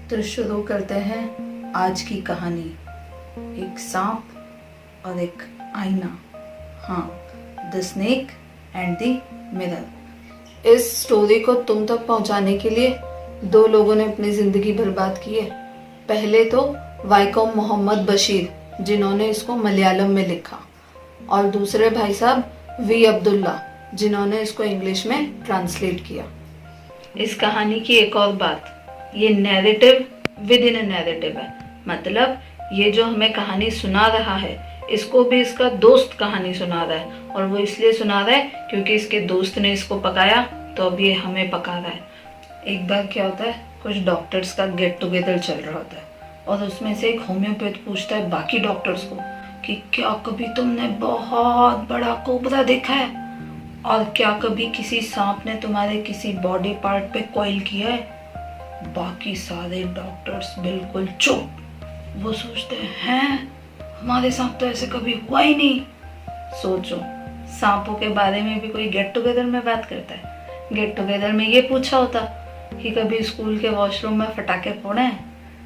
तो शुरू करते हैं आज की कहानी। एक सांप और एक आईना। हाँ, the snake and the mirror. इस स्टोरी को तुम तक पहुंचाने के लिए दो लोगों ने अपनी जिंदगी बर्बाद की है। पहले तो वाइकोम मोहम्मद बशीर, जिन्होंने इसको मलयालम में लिखा, और दूसरे भाई साहब वी अब्दुल्ला, जिन्होंने इसको इंग्लिश में ट्रांसलेट किया। इस कहानी की एक और बात, ये narrative with in a narrative है। मतलब ये जो हमें कहानी सुना रहा है, इसको भी इसका दोस्त कहानी सुना रहा है, और वो इसलिए सुना रहा है क्योंकि इसके दोस्त ने इसको पकाया, तो अब ये हमें पका रहा है। एक बार क्या होता है, कुछ डॉक्टर्स का गेट टुगेदर चल रहा होता है, और उसमें से एक होम्योपैथ पूछता है बाकी डॉक्टर्स को कि क्या कभी तुमने बहुत बड़ा कोबरा देखा है, और क्या कभी किसी सांप ने तुम्हारे किसी बॉडी पार्ट पे कॉइल किया है। बाकी सारे डॉक्टर्स बिल्कुल चुप। वो सोचते हैं हमारे साथ तो ऐसे कभी हुआ ही नहीं। सोचो, सांपों के बारे में भी कोई गेट टुगेदर में बात करता है। गेट टुगेदर में ये पूछा होता कि कभी स्कूल के वॉशरूम में फटाके फोड़े हैं,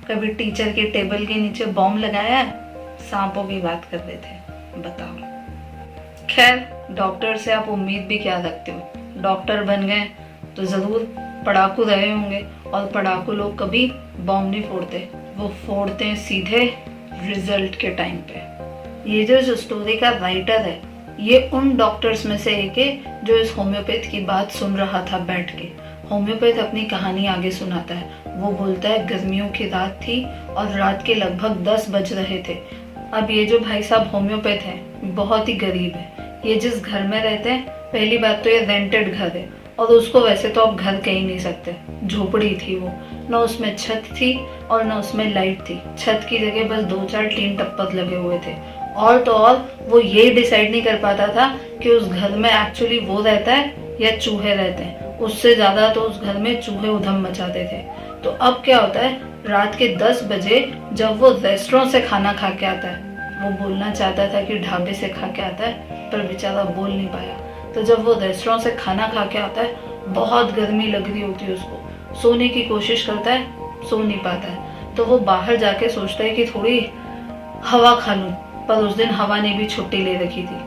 कभी टीचर के टेबल के नीचे बॉम्ब लगाया है। सांपों की बात कर रहे थे, बताओ। खैर, डॉक्टर से आप उम्मीद भी क्या रखते हो? डॉक्टर बन गए तो जरूर पढ़ाकू रहे होंगे, और पढ़ाकू लोग कभी बॉम्ब नहीं फोड़ते, वो फोड़ते हैं सीधे रिजल्ट के टाइम पे। ये जो स्टोरी का राइटर है, ये उन डॉक्टर्स में से एक है जो इस होम्योपैथ की बात सुन रहा था बैठ के। होम्योपैथ अपनी कहानी आगे सुनाता है। वो बोलता है गर्मियों की रात थी और रात के लगभग 10 बज रहे थे। अब ये जो भाई साहब होम्योपैथ है, बहुत ही गरीब है। ये जिस घर में रहते हैं, पहली बात तो ये रेंटेड घर है, और उसको वैसे तो आप घर कह ही नहीं सकते, झोपड़ी थी वो। न उसमें छत थी और न उसमें लाइट थी। छत की जगह बस 2-4 टीन टप्पक लगे हुए थे। और तो और वो ये डिसाइड नहीं कर पाता था कि उस घर में एक्चुअली वो रहता है या चूहे रहते हैं। उससे ज्यादा तो उस घर में चूहे उधम मचाते थे। तो अब क्या होता है, रात के 10 बजे जब वो रेस्टोरेंट से खाना खा के आता है, वो बोलना चाहता था कि ढाबे से खा के आता है, पर बेचारा बोल नहीं पाया। तो जब वो रेस्टोरेंट से खाना खा के आता है, बहुत गर्मी लग रही होती है उसको, सोने की कोशिश करता है, सो नहीं पाता है। तो वो बाहर जाके सोचता है कि थोड़ी हवा खा लूं, पर उस दिन हवा ने भी छुट्टी ले रखी थी।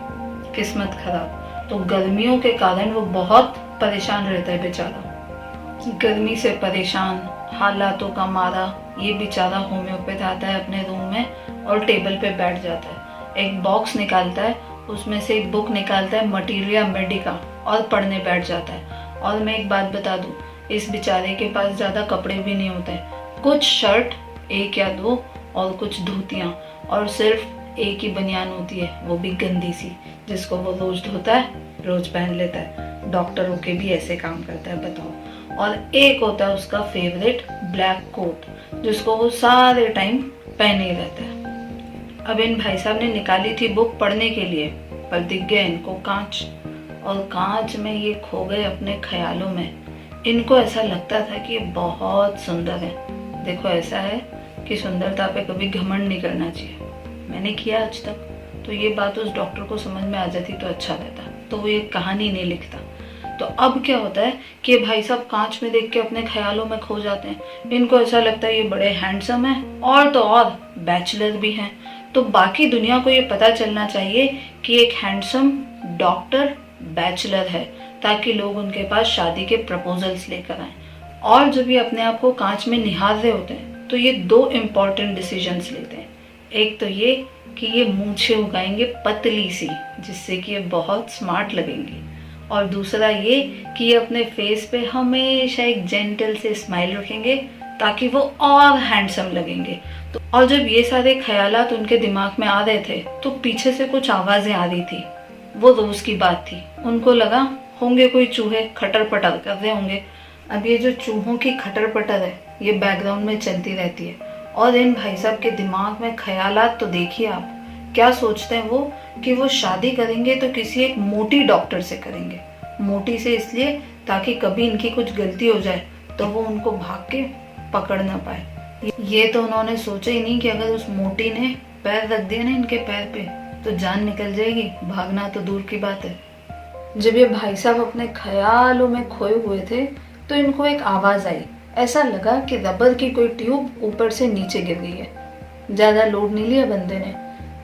किस्मत खराब। तो गर्मियों के कारण वो बहुत परेशान रहता है बेचारा। गर्मी से परेशान, हालातों का मारा, ये बेचारा होम्योपैथ आता है अपने रूम में और टेबल पे बैठ जाता है। एक बॉक्स निकालता है, उसमें से एक बुक निकालता है, मटीरिया मेडिका, और पढ़ने बैठ जाता है। और मैं एक बात बता दूं, इस बेचारे के पास ज्यादा कपड़े भी नहीं होते हैं। कुछ शर्ट, 1 या 2, और कुछ धोतियां, और सिर्फ एक ही बनियान होती है, वो भी गंदी सी, जिसको वो रोज धोता है, रोज पहन लेता है। डॉक्टर होके भी ऐसे काम करता है, बताओ। और एक होता है उसका फेवरेट ब्लैक कोट, जिसको वो सारे टाइम पहने ही रहता है। अब इन भाई साहब ने निकाली थी बुक पढ़ने के लिए, पर दिख गया इनको कांच, और कांच में ये खो गए अपने ख्यालों में। इनको ऐसा लगता था कि ये बहुत सुंदर है। देखो, ऐसा है कि सुंदरता पे कभी घमंड नहीं करना चाहिए। मैंने किया आज तक, तो ये बात उस डॉक्टर को समझ में आ जाती तो अच्छा रहता, तो वो ये कहानी नहीं लिखता। तो अब क्या होता है कि ये भाई साहब कांच में देख के अपने ख्यालों में खो जाते हैं। इनको ऐसा लगता है ये बड़े हैंडसम हैं, और तो और बैचलर भी हैं। तो बाकी दुनिया को ये पता चलना चाहिए कि एक हैंडसम डॉक्टर बैचलर है, ताकि लोग उनके पास शादी के प्रपोजल्स लेकर आए। और जब ये अपने आप को कांच में निहार रहे होते हैं, तो ये 2 इम्पोर्टेंट डिसीजंस लेते हैं। एक तो ये कि ये मूंछें उगाएंगे पतली सी, जिससे कि ये बहुत स्मार्ट लगेंगे, और दूसरा ये कि ये अपने फेस पे हमेशा एक जेंटल से स्माइल रखेंगे, ताकि वो और हैंडसम लगेंगे। तो और जब ये सारे ख्यालात उनके दिमाग में आ रहे थे, तो पीछे से कुछ आवाजें आ रही थी। वो रोज की बात थी। उनको लगा होंगे कोई चूहे खटर पटर कर रहे होंगे। अब ये जो चूहों की खटर पटर है, ये बैकग्राउंड में चलती रहती है, और इन भाई साहब के दिमाग में ख्यालात तो देखिए आप, क्या सोचते हैं वो कि वो शादी करेंगे तो किसी एक मोटी डॉक्टर से करेंगे। मोटी से इसलिए ताकि कभी इनकी कुछ गलती हो जाए तो वो उनको भाग के पकड़ ना पाए। ये तो उन्होंने सोचा ही नहीं कि अगर उस मोटी ने पैर रख दिया ना इनके पैर पे, तो जान निकल जाएगी, भागना तो दूर की बात है। जब ये भाई साहब अपने ख्यालों में खोए हुए थे, तो इनको एक आवाज आई, ऐसा लगा कि रबर की कोई ट्यूब ऊपर से नीचे गिर गई है। ज़्यादा लोड नहीं लिया बंदे ने,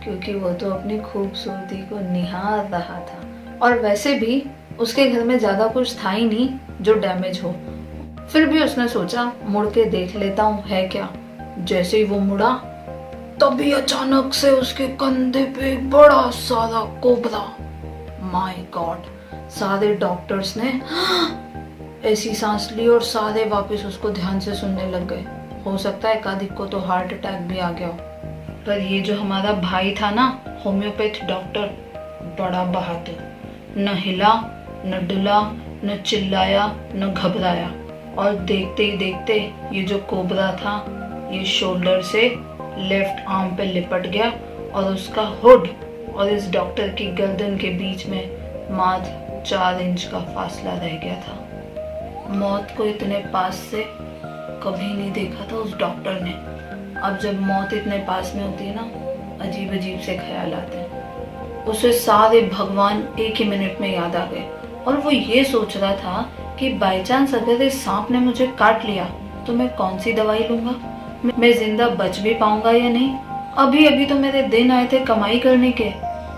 क्योंकि वो तो अपनी खूबसूरती को निहार रहा था, और वैसे भी उसके घर में ज़्यादा कुछ था ही नहीं जो डैमेज हो। फिर भी उसने सोचा मुड़ के देख लेता हूँ है क्या। जैसे ही वो मुड़ा, तभी अचानक से उसके कंधे पे एक बड़ा सारा कोबरा। My God! सारे डॉक्टर्स ने ऐसी सांस ली और सारे वापस उसको ध्यान से सुनने लग गए। हो सकता है एकाधिक को तो हार्ट अटैक भी आ गया हो। पर ये जो हमारा भाई था ना, होम्योपैथ डॉक्टर, बड़ा बहादुर, न हिला न डुला, न चिल्लाया न घबराया। और देखते ही देखते ये जो कोबरा था, ये शोल्डर से लेफ्ट आर्म पे लिपट गया, और उसका हुड और इस डॉक्टर की गर्दन के बीच में मात्र 4 इंच का फासला रह गया था। मौत को इतने पास से कभी नहीं देखा था उस डॉक्टर ने। अब जब मौत इतने पास में होती है ना, अजीब अजीब से ख्याल आते हैं। उसे सारे भगवान एक ही मिनट में याद आ गए, और वो ये सोच रहा था कि बाई चांस अगर इस सांप ने मुझे काट लिया तो मैं कौन सी दवाई लूंगा, मैं जिंदा बच भी पाऊंगा या नहीं। अभी अभी तो मेरे दिन आए थे कमाई करने के,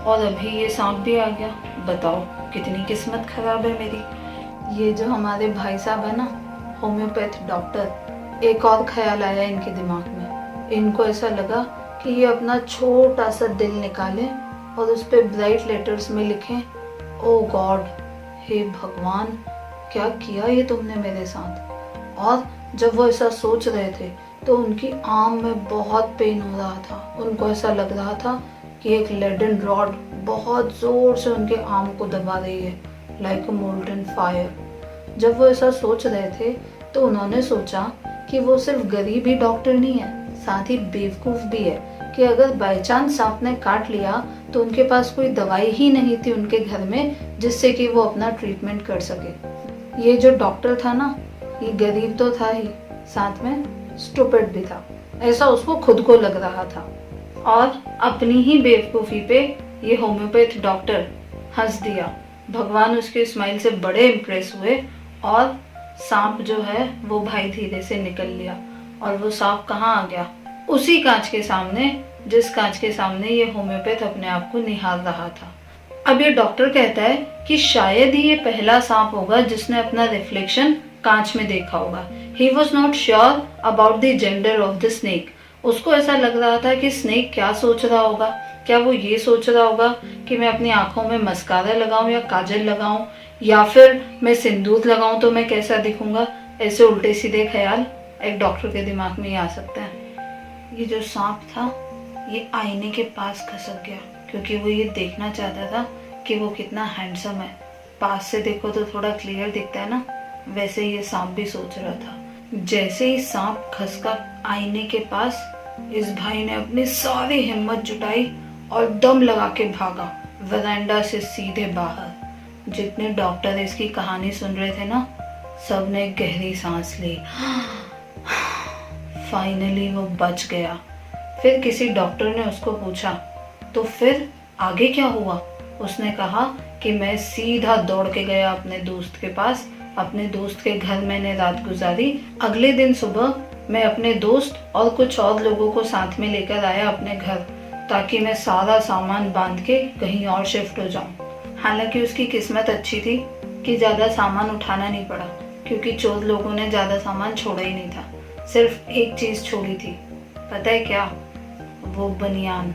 और अभी ये सांप भी आ गया। बताओ कितनी किस्मत खराब है मेरी। ये जो हमारे भाई साहब है ना, होम्योपैथ डॉक्टर, एक और ख्याल आया इनके दिमाग में। इनको ऐसा लगा कि ये अपना छोटा सा दिल निकालें और उस पर ब्राइट लेटर्स में लिखें, ओ गॉड, हे भगवान, क्या किया ये तुमने मेरे साथ। और जब वो ऐसा सोच रहे थे तो उनकी आर्म में बहुत पेन हो रहा था। उनको ऐसा लग रहा था कि एक लेडन रॉड बहुत जोर से उनके आर्म को दबा रही है, लाइक अ मोल्टन फायर। जब वो ऐसा सोच रहे थे तो उन्होंने सोचा कि वो सिर्फ गरीब ही डॉक्टर नहीं है, साथ ही बेवकूफ भी है कि अगर बाई चांस सांप ने काट लिया तो उनके पास कोई दवाई ही नहीं थी उनके घर में जिससे कि वो अपना ट्रीटमेंट कर सके। ये जो डॉक्टर था ना, ये गरीब तो था ही, साथ में स्टूपिड भी था, ऐसा उसको खुद को लग रहा था। और अपनी ही बेवकूफ़ी पे ये होम्योपैथ डॉक्टर हंस दिया। भगवान उसके स्माइल से बड़े इम्प्रेस हुए, और सांप जो है वो भाई धीरे से निकल लिया। और वो सांप कहाँ आ गया? उसी कांच के सामने, जिस कांच के सामने ये होम्योपैथ अपने आप को निहार रहा था। अब ये डॉक्टर कहता है कि शायद ही ये पहला सांप होगा जिसने अपना रिफ्लेक्शन कांच में देखा होगा। He was not sure about the gender of the snake. उसको ऐसा लग रहा था कि स्नेक क्या सोच रहा होगा। क्या वो ये सोच रहा होगा कि मैं अपनी आंखों में मस्कारा लगाऊं या काजल लगाऊं, या फिर मैं सिंदूर लगाऊं तो मैं कैसा दिखूंगा। ऐसे उल्टे सीधे ख्याल एक डॉक्टर के दिमाग में ही आ सकते हैं। ये जो सांप था ये आईने के पास खसक गया, क्योंकि वो ये देखना चाहता था कि वो कितना हैंडसम है। पास से देखो तो थोड़ा क्लियर दिखता है ना, वैसे ये सांप भी सोच रहा था। जैसे ही सांप खसका आईने के पास, इस भाई ने अपनी सारी हिम्मत जुटाई और दम लगा के भागा वरांडा से सीधे बाहर। जितने डॉक्टर इसकी कहानी सुन रहे थे ना, सब ने गहरी सांस ली। फाइनली वो बच गया। फिर किसी डॉक्टर ने उसको पूछा, तो फिर आगे क्या हुआ? उसने कहा कि मैं सीधा दौड़ के गया अपने दोस्त के पास, अपने दोस्त के घर मैंने रात गुजारी। अगले दिन सुबह मैं अपने दोस्त और कुछ और लोगों को साथ में लेकर आया अपने घर, ताकि मैं सारा सामान बांध के कहीं और शिफ्ट हो जाऊं। हालांकि उसकी किस्मत अच्छी थी कि ज्यादा सामान उठाना नहीं पड़ा, क्योंकि चोर लोगों ने ज्यादा सामान छोड़ा ही नहीं था। सिर्फ एक चीज छोड़ी थी, पता है क्या? वो बनियान।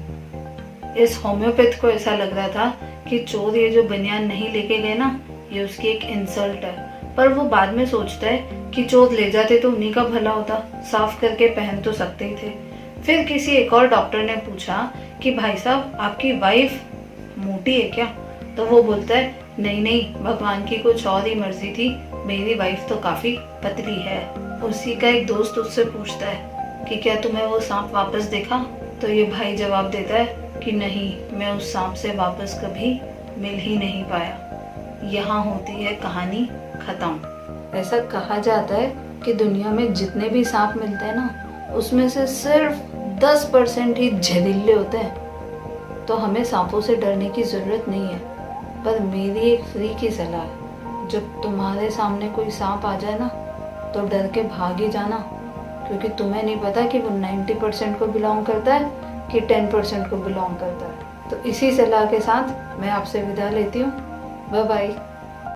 इस होम्योपैथ को ऐसा लग रहा था कि चोर ये जो बनियान नहीं लेके गए ना, ये उसकी एक इंसल्ट है। पर वो बाद में सोचता है कि चोर ले जाते तो उन्हीं का भला होता, साफ करके पहन तो सकते ही थे। फिर किसी एक और डॉक्टर ने पूछा कि भाई साहब, आपकी वाइफ मोटी है क्या? तो वो बोलता है, नहीं नहीं, भगवान की कुछ और ही मर्जी थी, मेरी वाइफ तो काफी पतली है। उसी का एक दोस्त उससे पूछता है कि क्या तुम्हें वो सांप वापस देखा? तो ये भाई जवाब देता है कि नहीं, मैं उस सांप से वापस कभी मिल ही नहीं पाया। यहाँ होती है कहानी खत्म। ऐसा कहा जाता है कि दुनिया में जितने भी सांप मिलते हैं ना, उसमें से सिर्फ 10% ही जहरीले होते हैं। तो हमें सांपों से डरने की जरूरत नहीं है। पर मेरी एक फ्री की सलाह है, जब तुम्हारे सामने कोई सांप आ जाए ना, तो डर के भाग ही जाना, क्योंकि तुम्हें नहीं पता कि वो 90% को बिलोंग करता है कि 10% को बिलोंग करता है। तो इसी सलाह के साथ मैं आपसे विदा लेती हूँ। Bye bye.